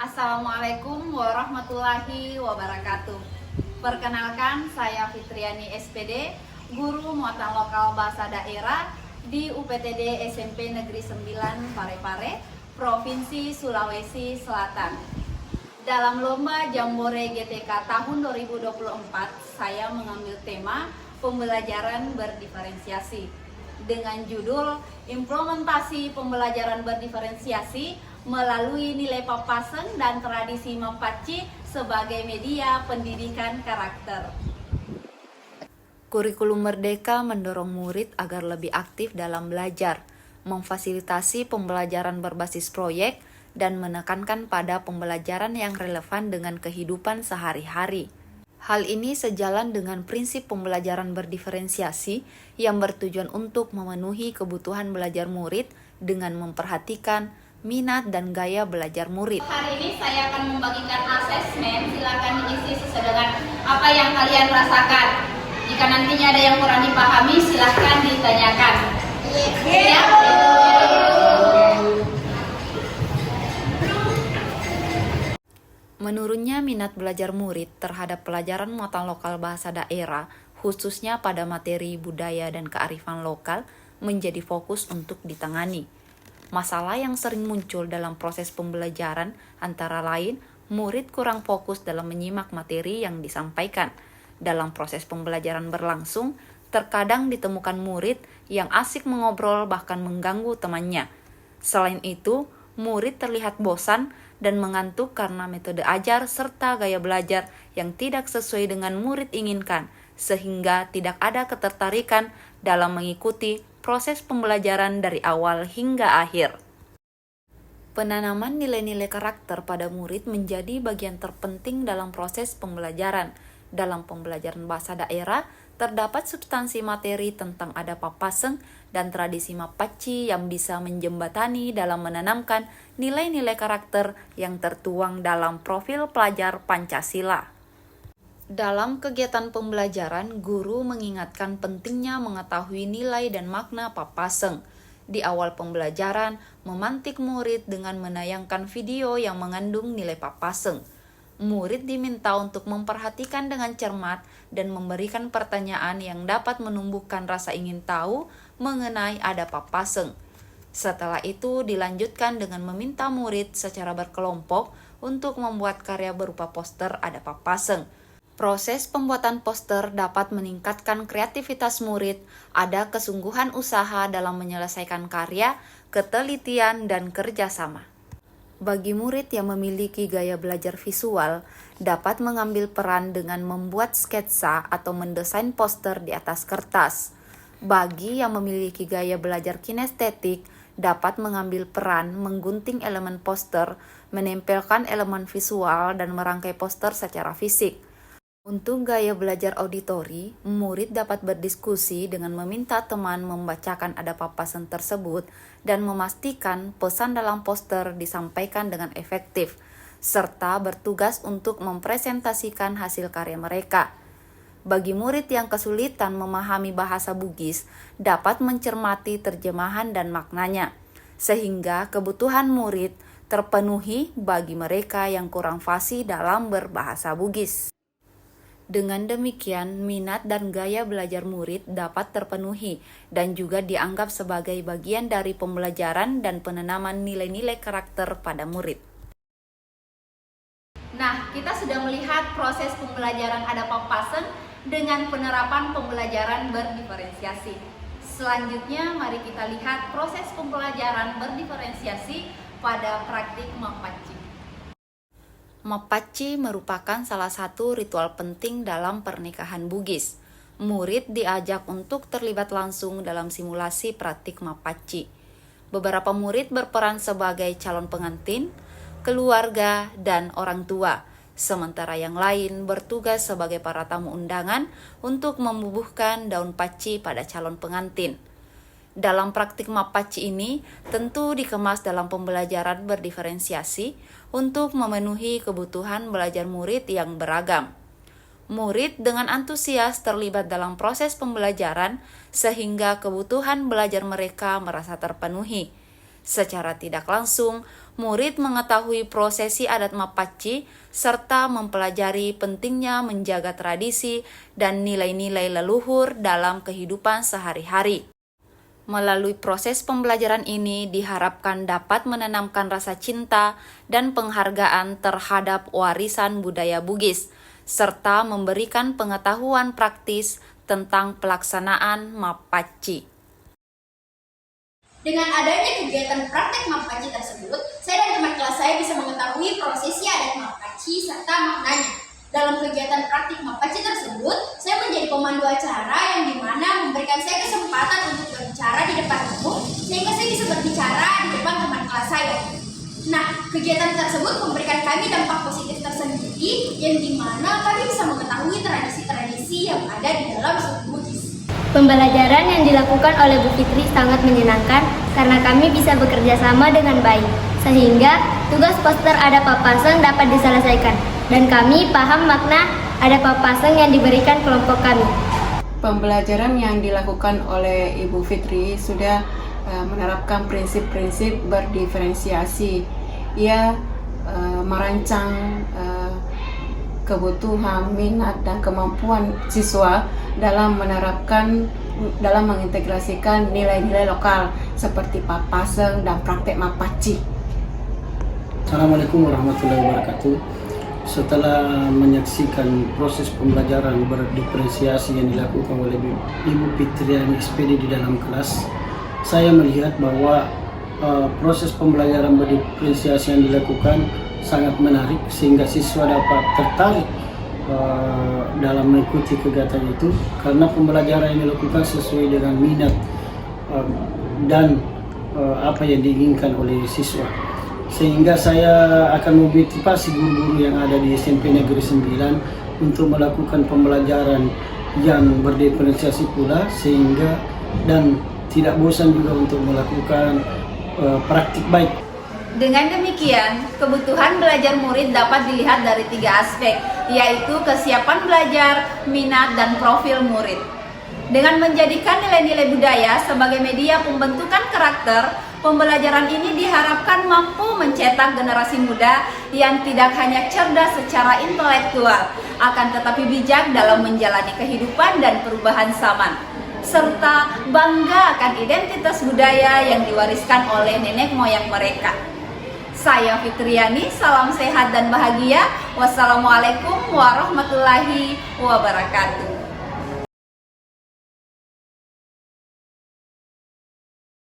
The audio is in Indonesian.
Assalamualaikum warahmatullahi wabarakatuh. Perkenalkan, saya Fitriani SPD, guru muatan lokal bahasa daerah di UPTD SMP Negeri 9 Parepare, Provinsi Sulawesi Selatan. Dalam lomba Jambore GTK tahun 2024, saya mengambil tema pembelajaran berdiferensiasi dengan judul Implementasi Pembelajaran Berdiferensiasi melalui nilai Papaseng dan tradisi Mapaci sebagai media pendidikan karakter. Kurikulum Merdeka mendorong murid agar lebih aktif dalam belajar, memfasilitasi pembelajaran berbasis proyek, dan menekankan pada pembelajaran yang relevan dengan kehidupan sehari-hari. Hal ini sejalan dengan prinsip pembelajaran berdiferensiasi yang bertujuan untuk memenuhi kebutuhan belajar murid dengan memperhatikan minat dan gaya belajar murid. Hari ini saya akan membagikan asesmen, silakan diisi sesuai dengan apa yang kalian rasakan. Jika nantinya ada yang kurang dipahami, silakan ditanyakan. Ya. Menurutnya, minat belajar murid terhadap pelajaran muatan lokal bahasa daerah, khususnya pada materi budaya dan kearifan lokal, menjadi fokus untuk ditangani. Masalah yang sering muncul dalam proses pembelajaran antara lain, murid kurang fokus dalam menyimak materi yang disampaikan. Dalam proses pembelajaran berlangsung, terkadang ditemukan murid yang asik mengobrol bahkan mengganggu temannya. Selain itu, murid terlihat bosan dan mengantuk karena metode ajar serta gaya belajar yang tidak sesuai dengan murid inginkan, sehingga tidak ada ketertarikan dalam mengikuti proses pembelajaran dari awal hingga akhir. Penanaman nilai-nilai karakter pada murid menjadi bagian terpenting dalam proses pembelajaran. Dalam pembelajaran bahasa daerah, terdapat substansi materi tentang adat Papaseng dan tradisi Mapaci yang bisa menjembatani dalam menanamkan nilai-nilai karakter yang tertuang dalam profil pelajar Pancasila. Dalam kegiatan pembelajaran, guru mengingatkan pentingnya mengetahui nilai dan makna Papaseng. Di awal pembelajaran, memantik murid dengan menayangkan video yang mengandung nilai Papaseng. Murid diminta untuk memperhatikan dengan cermat dan memberikan pertanyaan yang dapat menumbuhkan rasa ingin tahu mengenai adat Papaseng. Setelah itu dilanjutkan dengan meminta murid secara berkelompok untuk membuat karya berupa poster adat Papaseng. Proses pembuatan poster dapat meningkatkan kreativitas murid, ada kesungguhan usaha dalam menyelesaikan karya, ketelitian, dan kerjasama. Bagi murid yang memiliki gaya belajar visual, dapat mengambil peran dengan membuat sketsa atau mendesain poster di atas kertas. Bagi yang memiliki gaya belajar kinestetik, dapat mengambil peran menggunting elemen poster, menempelkan elemen visual, dan merangkai poster secara fisik. Untuk gaya belajar auditori, murid dapat berdiskusi dengan meminta teman membacakan adat Papaseng tersebut dan memastikan pesan dalam poster disampaikan dengan efektif, serta bertugas untuk mempresentasikan hasil karya mereka. Bagi murid yang kesulitan memahami bahasa Bugis, dapat mencermati terjemahan dan maknanya, sehingga kebutuhan murid terpenuhi bagi mereka yang kurang fasih dalam berbahasa Bugis. Dengan demikian, minat dan gaya belajar murid dapat terpenuhi dan juga dianggap sebagai bagian dari pembelajaran dan penanaman nilai-nilai karakter pada murid. Nah, kita sudah melihat proses pembelajaran adat Papaseng dengan penerapan pembelajaran berdiferensiasi. Selanjutnya, mari kita lihat proses pembelajaran berdiferensiasi pada praktik Mapaci. Mapaci merupakan salah satu ritual penting dalam pernikahan Bugis. Murid diajak untuk terlibat langsung dalam simulasi praktik Mapaci. Beberapa murid berperan sebagai calon pengantin, keluarga, dan orang tua, sementara yang lain bertugas sebagai para tamu undangan untuk membubuhkan daun paci pada calon pengantin. Dalam praktik Mapaci ini tentu dikemas dalam pembelajaran berdiferensiasi untuk memenuhi kebutuhan belajar murid yang beragam. Murid dengan antusias terlibat dalam proses pembelajaran sehingga kebutuhan belajar mereka merasa terpenuhi. Secara tidak langsung, murid mengetahui prosesi adat Mapaci serta mempelajari pentingnya menjaga tradisi dan nilai-nilai leluhur dalam kehidupan sehari-hari. Melalui proses pembelajaran ini diharapkan dapat menanamkan rasa cinta dan penghargaan terhadap warisan budaya Bugis, serta memberikan pengetahuan praktis tentang pelaksanaan Mapaci. Dengan adanya kegiatan praktek Mapaci tersebut, saya dan teman kelas saya bisa mengetahui prosesi adat Mapaci serta maknanya. Dalam kegiatan praktik Mapaci tersebut, saya menjadi pemandu acara yang dimana memberikan saya kesempatan untuk berbicara di depan umum, sehingga saya bisa berbicara di depan teman kelas saya. Nah, kegiatan tersebut memberikan kami dampak positif tersendiri, yang dimana kami bisa mengetahui tradisi-tradisi yang ada di dalam suku Bugis. Pembelajaran yang dilakukan oleh Bu Fitri sangat menyenangkan karena kami bisa bekerja sama dengan baik, sehingga tugas poster Adat Papaseng dapat diselesaikan, dan kami paham makna Adat Papaseng yang diberikan kelompok kami. Pembelajaran yang dilakukan oleh Ibu Fitri sudah menerapkan prinsip-prinsip berdiferensiasi. Ia merancang kebutuhan, minat, dan kemampuan siswa dalam mengintegrasikan nilai-nilai lokal seperti Papaseng dan praktek Mapaci. Assalamualaikum warahmatullahi wabarakatuh. Setelah menyaksikan proses pembelajaran berdiferensiasi yang dilakukan oleh Ibu Fitriani SPD di dalam kelas, saya melihat bahwa proses pembelajaran berdiferensiasi yang dilakukan sangat menarik sehingga siswa dapat tertarik dalam mengikuti kegiatan itu, karena pembelajaran yang dilakukan sesuai dengan minat dan apa yang diinginkan oleh siswa. Sehingga saya akan memotivasi guru-guru yang ada di SMP Negeri 9 untuk melakukan pembelajaran yang berdiferensiasi pula, sehingga dan tidak bosan juga untuk melakukan praktik baik. Dengan demikian, kebutuhan belajar murid dapat dilihat dari 3 aspek, yaitu kesiapan belajar, minat, dan profil murid. Dengan menjadikan nilai-nilai budaya sebagai media pembentukan karakter, pembelajaran ini diharapkan mampu mencetak generasi muda yang tidak hanya cerdas secara intelektual, akan tetapi bijak dalam menjalani kehidupan dan perubahan zaman, serta bangga akan identitas budaya yang diwariskan oleh nenek moyang mereka. Saya Fitriani, salam sehat dan bahagia. Wassalamualaikum warahmatullahi wabarakatuh.